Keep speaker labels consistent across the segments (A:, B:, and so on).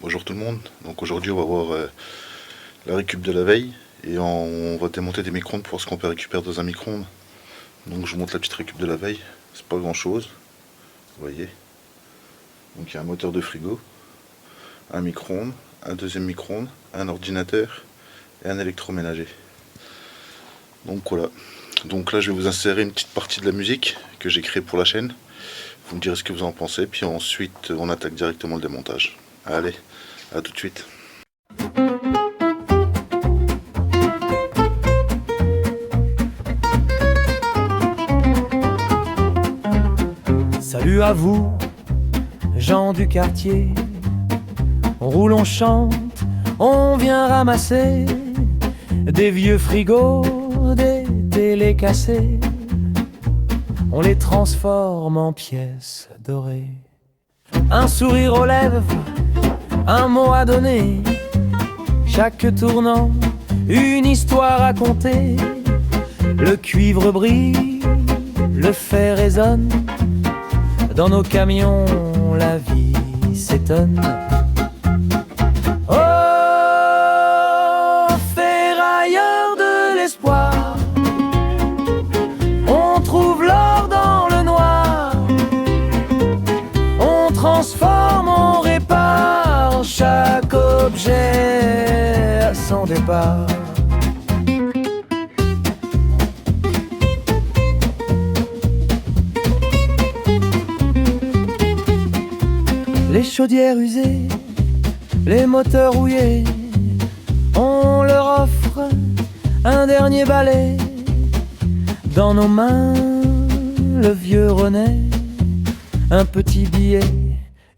A: Bonjour tout le monde, donc aujourd'hui on va voir la récup de la veille et on va démonter des micro-ondes pour voir ce qu'on peut récupérer dans un micro-ondes. Donc je vous montre la petite récup de la veille, c'est pas grand chose, vous voyez. Donc il y a un moteur de frigo, un micro-ondes, un deuxième micro-ondes, un ordinateur et un électroménager. Donc voilà, donc là je vais vous insérer une petite partie de la musique que j'ai créée pour la chaîne. Vous me direz ce que vous en pensez, puis ensuite on attaque directement le démontage. Allez, à tout de suite.
B: Salut à vous, gens du quartier. On roule, on chante, on vient ramasser des vieux frigos, des télés cassées. On les transforme en pièces dorées. Un sourire aux lèvres, un mot à donner. Chaque tournant, une histoire à conter. Le cuivre brille, le fer résonne. Dans nos camions, la vie s'étonne. Oh, ferrailleur de l'espoir, on trouve l'or dans le noir. On transforme, on répare chaque objet à son départ. Les chaudières usées, les moteurs rouillés, on leur offre un dernier balai. Dans nos mains, le vieux renaît, un petit billet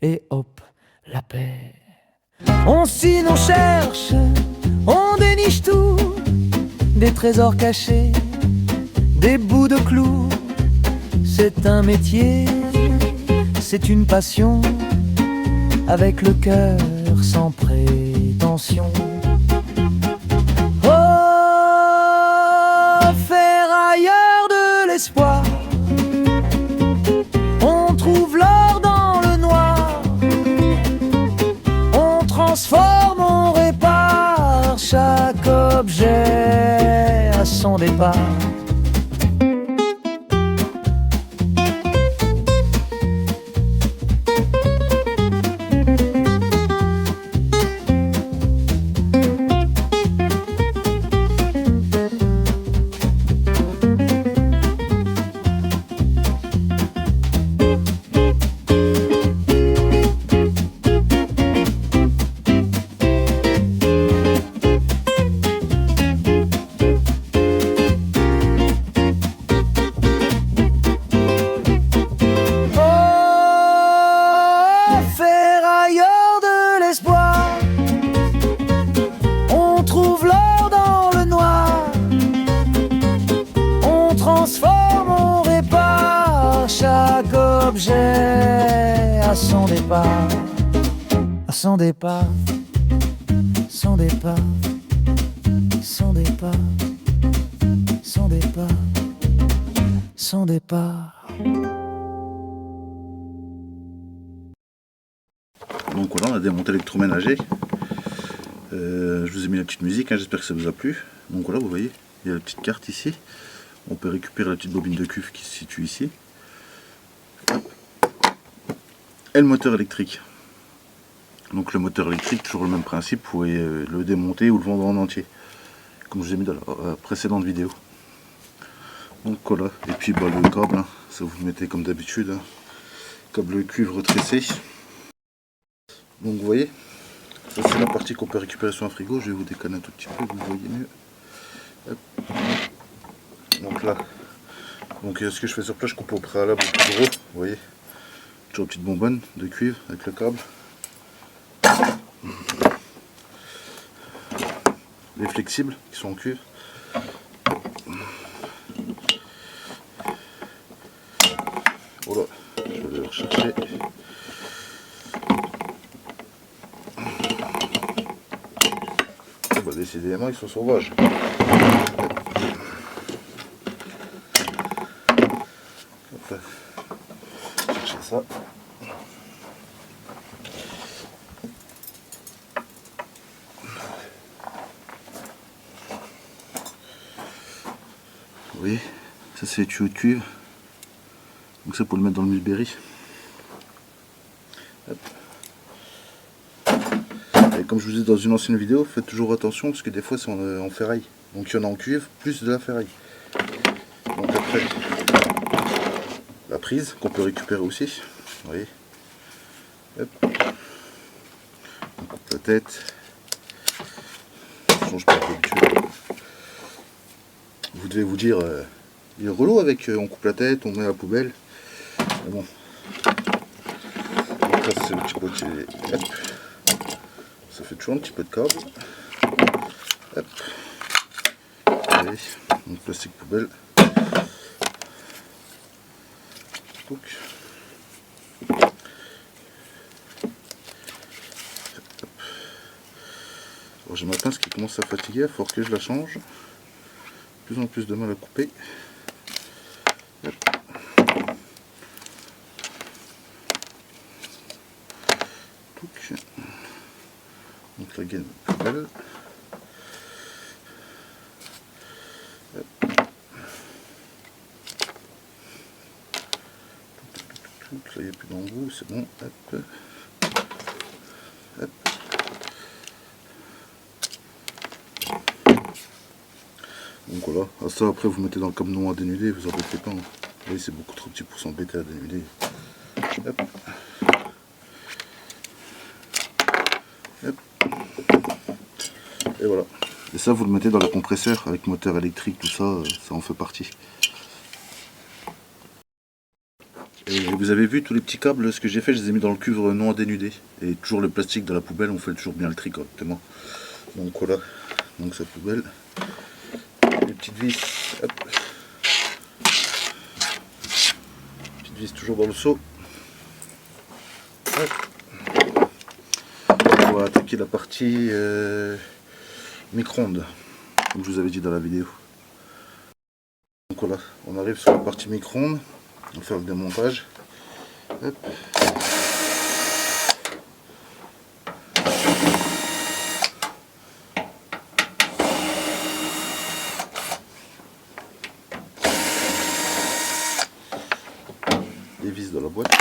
B: et hop, la paix. On signe, on cherche, on déniche tout, des trésors cachés, des bouts de clous. C'est un métier, c'est une passion, avec le cœur sans prétention. Oh, ferrailleur de l'espoir, on trouve l'or dans le noir. On transforme, on répare chaque objet à son départ. Chaque objet à son départ, à son départ, son départ, son départ, son départ, son départ.
A: Donc voilà, on a démonté l'électroménager. Je vous ai mis la petite musique, hein, j'espère que ça vous a plu. Donc voilà, vous voyez, il y a la petite carte ici. On peut récupérer la petite bobine de cuve qui se situe ici. Et le moteur électrique. Donc le moteur électrique, toujours le même principe, vous pouvez le démonter ou le vendre en entier, comme je vous ai mis dans la précédente vidéo. Donc voilà, et puis bah, le câble, hein, ça vous le mettez comme d'habitude, hein, câble cuivre tressé. Donc vous voyez, ça c'est la partie qu'on peut récupérer sur un frigo. Je vais vous déconner un tout petit peu, vous voyez mieux. Hop. Donc là, donc ce que je fais sur place, je coupe au préalable le plus gros, vous voyez. Toujours une petite bonbonne de cuivre avec le câble. Les flexibles qui sont en cuivre. Voilà, je vais le rechercher. Oh bah, décidément, ils sont sauvages. Hop. Chercher ça. Vous voyez, ça c'est les tuyaux de cuivre. Donc ça pour le mettre dans le Mulberry. Hop. Et comme je vous disais dans une ancienne vidéo, faites toujours attention parce que des fois c'est en ferraille. Donc il y en a en cuivre plus de la ferraille. Donc après, la prise qu'on peut récupérer aussi. Vous voyez. Hop. On coupe la tête. Je change pas d'habitude. Vous devez vous dire, il est relou avec on coupe la tête, on met à la poubelle. Mais bon. Donc là c'est le petit boîtier. Hop. Ça fait toujours un petit peu de câble. Hop. Allez, donc plastique poubelle. Donc. Alors j'ai ma pince qui commence à fatiguer, il faut que je la change. De plus en plus de mal à couper. Hop. Donc la gaine poubelle. Là il n'y a plus d'embout, c'est bon. Hop. Hop. Donc voilà, à ça après vous mettez dans le camion à dénuder, vous embêtez pas. Hein. Vous voyez c'est beaucoup trop petit pour s'embêter à dénuder. Hop. Hop. Et voilà. Et ça vous le mettez dans le compresseur avec moteur électrique, tout ça, ça en fait partie. Et vous avez vu tous les petits câbles, ce que j'ai fait, je les ai mis dans le cuivre non dénudé. Et toujours le plastique dans la poubelle, on fait toujours bien le tri correctement. Donc voilà, donc cette poubelle. Les petites vis, hop. Petite vis toujours dans le seau. Hop. On va attaquer la partie micro-ondes, comme je vous avais dit dans la vidéo. Donc voilà, on arrive sur la partie micro-ondes. On va faire le démontage. Hop. Les vis de la boîte.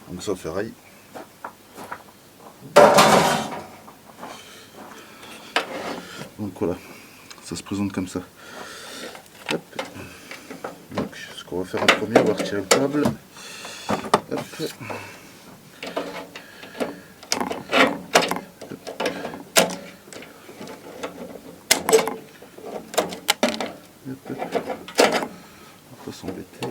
A: Donc ça ferraille. Donc voilà, ça se présente comme ça. Hop. Donc ce qu'on va faire en premier, on va retirer le câble. Hop. Hop. On va pas s'embêter.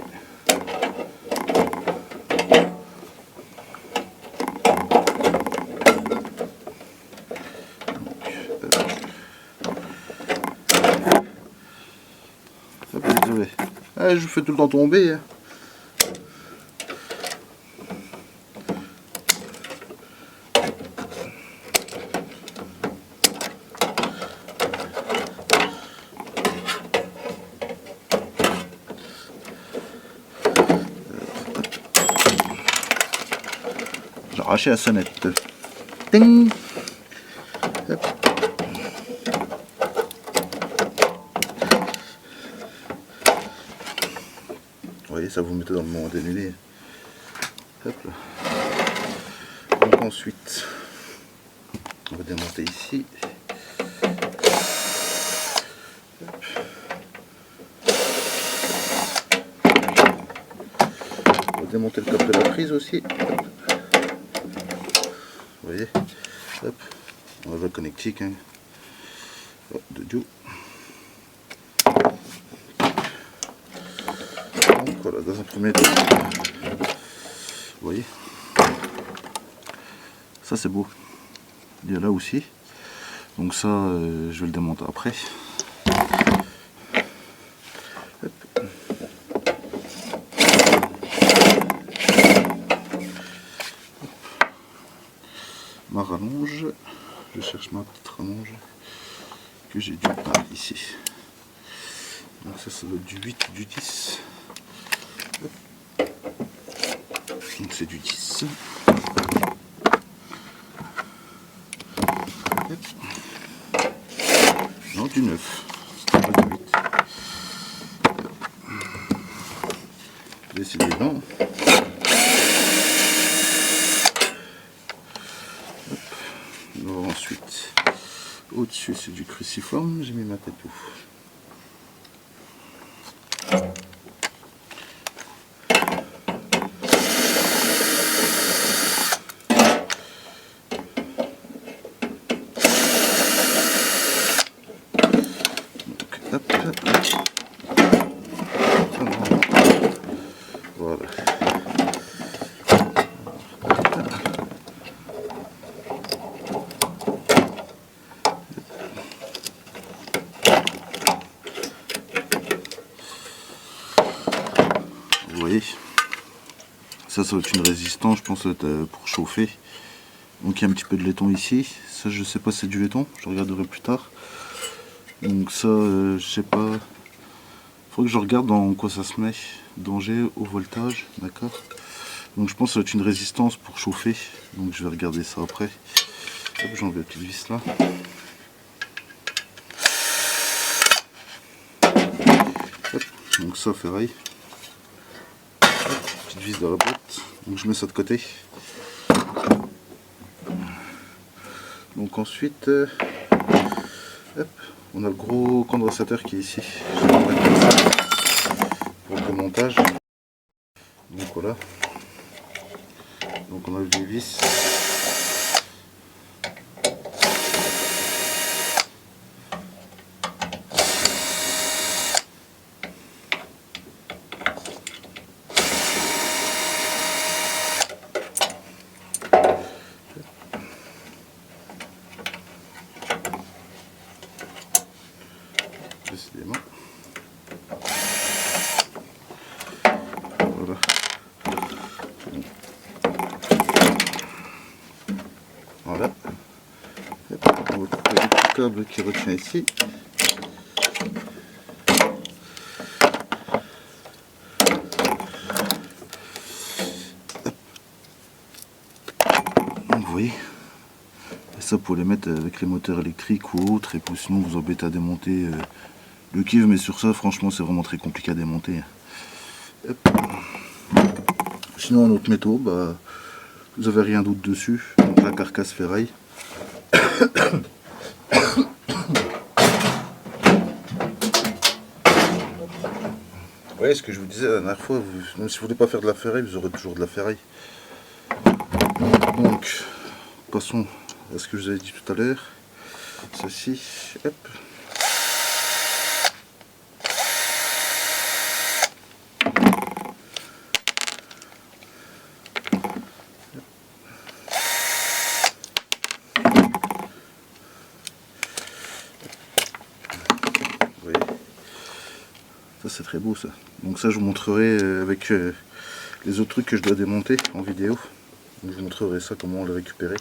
A: Ah, je vous fais tout le temps tomber. Hein. J'ai arraché la sonnette. Ting. Hop. Vous voyez, ça vous mettez dans le moment dénudé. Hop là. Donc ensuite, on va démonter ici. Hop. On va démonter le câble de la prise aussi. Hop. Vous voyez, hop. On va le connectique hein. Hop, de Dieu. Voilà, dans un premier temps, vous voyez, ça c'est beau, il y a là aussi, donc ça je vais le démonter après. Hop. Je cherche ma petite rallonge que j'ai dû par ici. Donc ça doit être du 8 ou du 10. Donc c'est du 10. Non, du 9. C'était pas du 8. Décidément. Alors ensuite, au-dessus c'est du cruciforme, j'ai mis ma tatou. Voilà. Vous voyez, ça va être une résistance, je pense, pour chauffer. Donc il y a un petit peu de laiton ici. Ça, je sais pas si c'est du laiton, je regarderai plus tard. Donc ça, je sais pas. Faudrait que je regarde dans quoi ça se met. Danger au voltage, d'accord. Donc je pense que ça va être une résistance pour chauffer. Donc je vais regarder ça après. J'enlève la petite vis là. Hop, donc ça, ferraille. Petite vis dans la boîte. Donc je mets ça de côté. Donc ensuite, hop, on a le gros condensateur qui est ici. Je vais le mettre comme ça pour le démontage. Donc voilà. Donc on a les vis. Décidément. Voilà. Voilà. On va couper le petit câble qui retient ici. Donc vous voyez, ça pour les mettre avec les moteurs électriques ou autres, et puis sinon vous embêtez à démonter le cuivre, mais sur ça franchement c'est vraiment très compliqué à démonter. Hop. Sinon en autre métaux, bah, vous avez rien d'autre dessus, donc la carcasse ferraille. Vous voyez ce que je vous disais la dernière fois, même si vous ne voulez pas faire de la ferraille, vous aurez toujours de la ferraille. Donc passons à ce que je vous avais dit tout à l'heure. Ceci, hop. Vous voyez, ça c'est très beau ça. Donc ça je vous montrerai avec les autres trucs que je dois démonter en vidéo. Donc, je vous montrerai ça, comment le récupérer.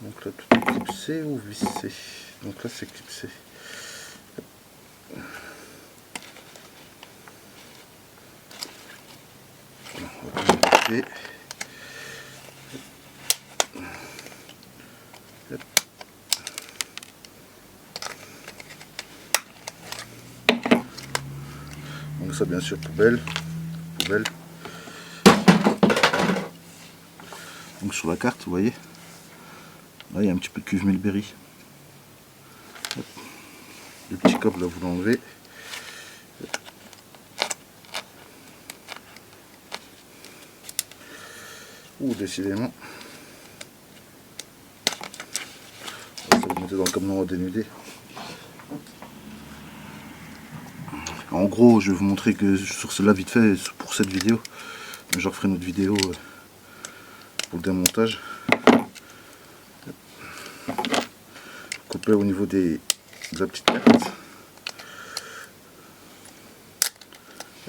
A: Donc là tout est clipsé ou vissé. Donc là c'est clipsé. On va clipser. Donc ça bien sûr poubelle. Donc sur la carte vous voyez, là il y a un petit peu de cuve Melberry. Hop. Le petit câble là vous l'enlevez. Ouh décidément. Ça vous mettez dans le camion à dénuder. En gros, je vais vous montrer que sur cela vite fait pour cette vidéo, je referai une autre vidéo pour le démontage. Couper au niveau de la petite carte.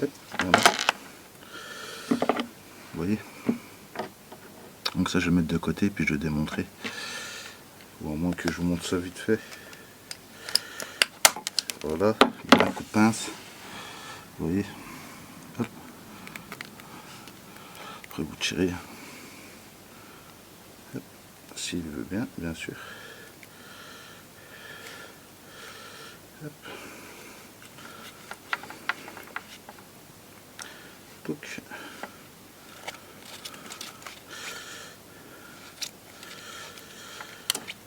A: Hop, voilà. voyez. Donc ça je vais le mettre de côté puis je vais démontrer. Ou à moins que je vous montre ça vite fait. Voilà, il y a un coup de pince. Vous voyez. Hop. Après vous tirez. S'il veut bien, bien sûr. Hop. Touc.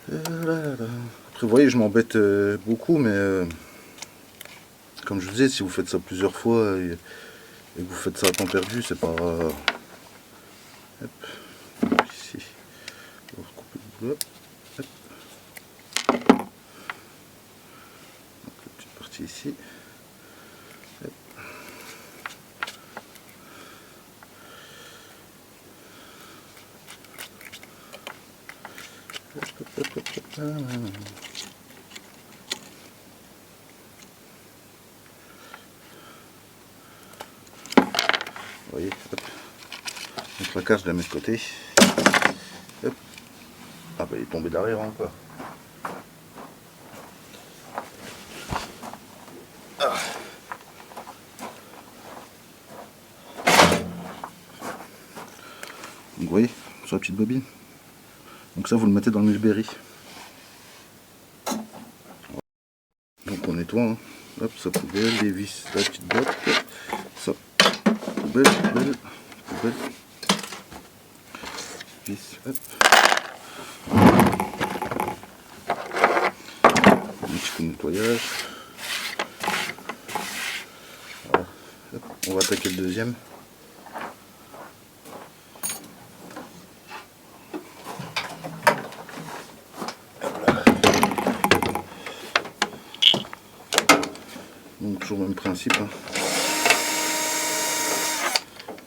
A: Après vous voyez je m'embête beaucoup, mais comme je vous disais, si vous faites ça plusieurs fois et que vous faites ça à temps perdu, c'est pas... Hop. Ici. On va recouper le boulot. Hop. Donc la petite partie ici. Hop. Vous voyez, hop. Donc la carte je la mets de côté. Hop. Ah bah il est tombé derrière encore. Ah. Donc vous voyez, sur la petite bobine. Donc ça vous le mettez dans le Mulberry. Donc on nettoie, hein. Hop, sa poubelle, les vis, la petite boîte, ça, poubelle, poubelle, poubelle, vis, hop. Un petit coup de nettoyage. Voilà. Hop. On va attaquer le deuxième. Donc toujours le même principe, hein.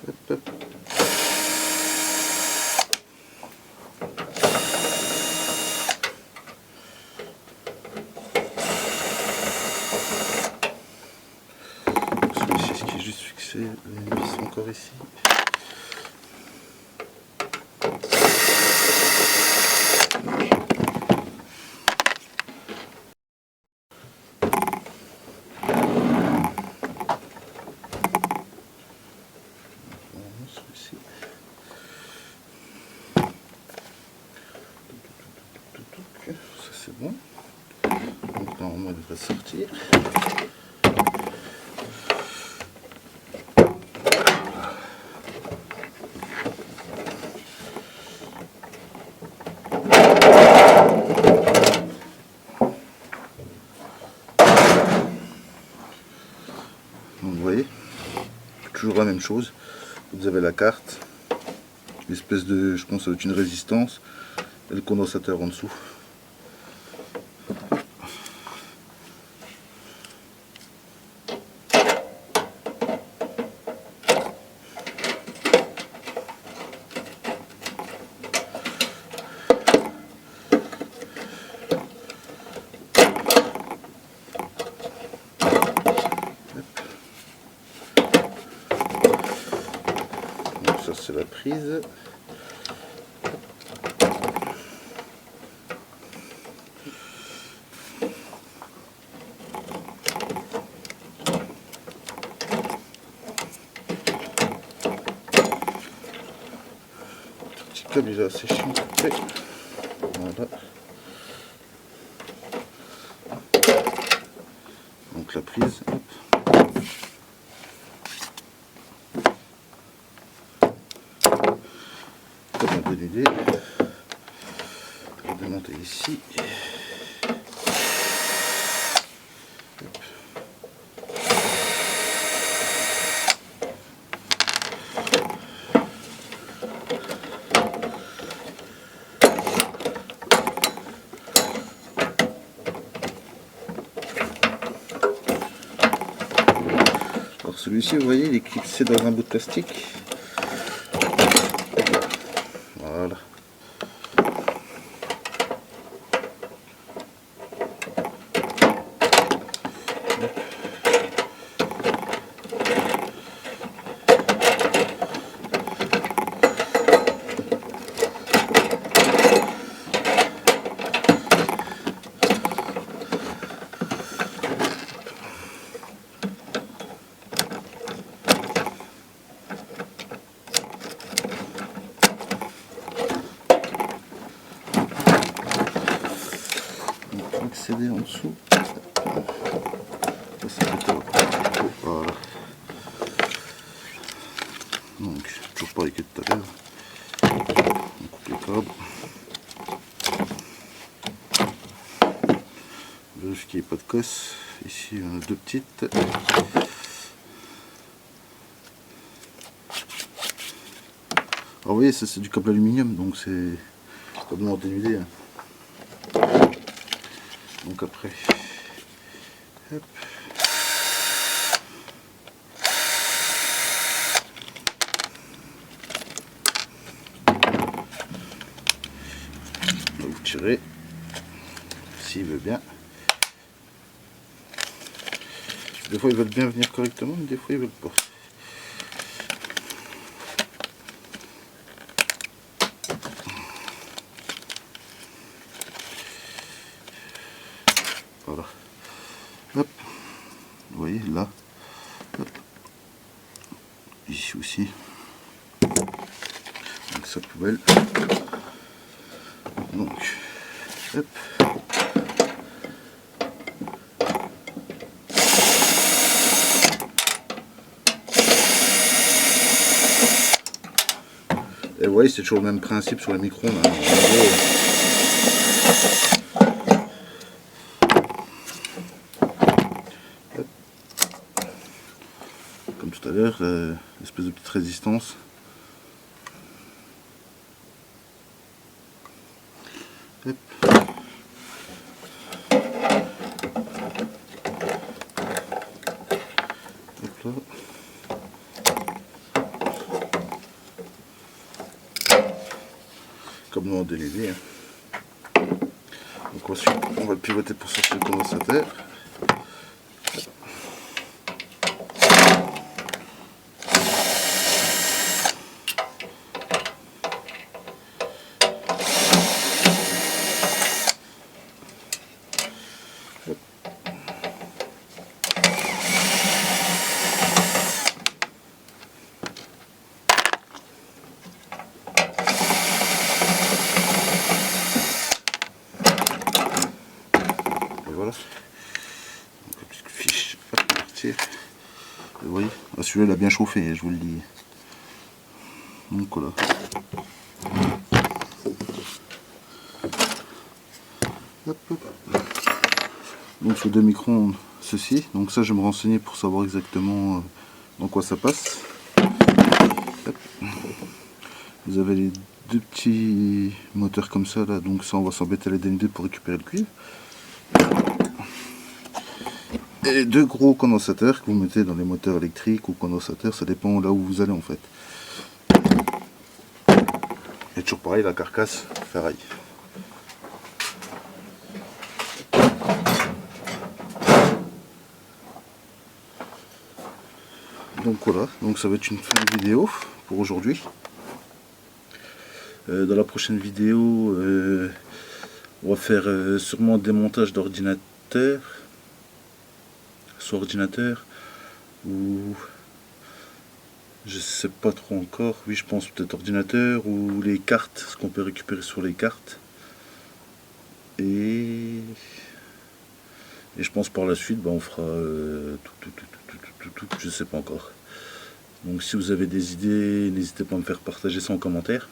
A: Hop, hop. Celui-ci, ce qui est juste fixé, les vis sont encore ici. Celui-ci. Ça c'est bon. Donc normalement il devrait sortir. Donc vous voyez, toujours la même chose. Vous avez la carte, l'espèce de, je pense, une résistance et le condensateur en dessous. Donc ça c'est la prise. Petit câble il est assez chiant. Voilà. Donc la prise. Hop. Comme un peu d'idée. Je vais démonter ici. Alors celui-ci, vous voyez, il est clipsé dans un bout de plastique. Voilà. accéder en dessous. Voilà. Donc toujours pareil que tout à l'heure. On coupe les câbles. Vérifie qu'il n'y ait pas de casse. Ici on a deux petites. Alors vous voyez, ça c'est du câble aluminium, donc c'est complètement dénudé. Hein. Donc après, hop. On va vous tirer, s'il veut bien. Des fois ils veulent bien venir correctement, mais des fois ils veulent pas. Voilà. Hop. Vous voyez là. Hop. Ici aussi. Donc sa poubelle. Donc. Hop. Et vous voyez, c'est toujours le même principe sur les micro-ondes. Hein. Comme tout à l'heure, l'espèce de petite résistance. Hop. Hop là. Comme nous en délévé. Hein. Donc ensuite, on va pivoter pour sortir le condensateur. Voilà. Donc, une petite fiche à partir. Vous voyez, celui-là il a bien chauffé, je vous le dis. Donc voilà. Hop, hop. Donc sur deux micro-ondes, ceci. Donc ça je vais me renseigner pour savoir exactement dans quoi ça passe. Hop. Vous avez les deux petits moteurs comme ça là, donc ça on va s'embêter à les dénuder pour récupérer le cuivre. Et deux gros condensateurs que vous mettez dans les moteurs électriques ou condensateurs, ça dépend là où vous allez en fait. Et toujours pareil, la carcasse ferraille. Donc voilà, donc ça va être une fin de vidéo pour aujourd'hui. Dans la prochaine vidéo, on va faire sûrement un démontage d'ordinateur. Soit ordinateur ou je sais pas trop encore. Oui, je pense peut-être ordinateur ou les cartes, ce qu'on peut récupérer sur les cartes. Et je pense par la suite, on fera tout, je sais pas encore. Donc si vous avez des idées, n'hésitez pas à me faire partager ça en commentaire.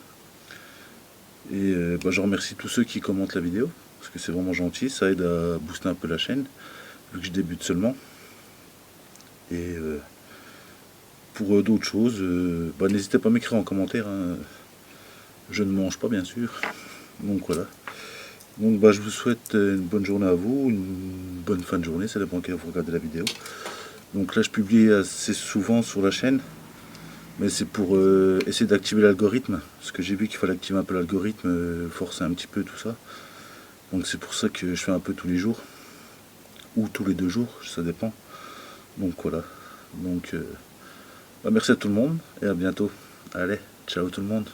A: Et je remercie tous ceux qui commentent la vidéo, parce que c'est vraiment gentil, ça aide à booster un peu la chaîne, vu que je débute seulement. Et pour d'autres choses, n'hésitez pas à m'écrire en commentaire, hein. Je ne mange pas bien sûr. Donc voilà. Donc je vous souhaite une bonne journée à vous, une bonne fin de journée, ça dépend quand vous regardez la vidéo. Donc là je publie assez souvent sur la chaîne, mais c'est pour essayer d'activer l'algorithme, parce que j'ai vu qu'il fallait activer un peu l'algorithme, forcer un petit peu tout ça. Donc c'est pour ça que je fais un peu tous les jours, ou tous les 2 jours, ça dépend. Donc voilà, donc merci à tout le monde et à bientôt. Allez, ciao tout le monde.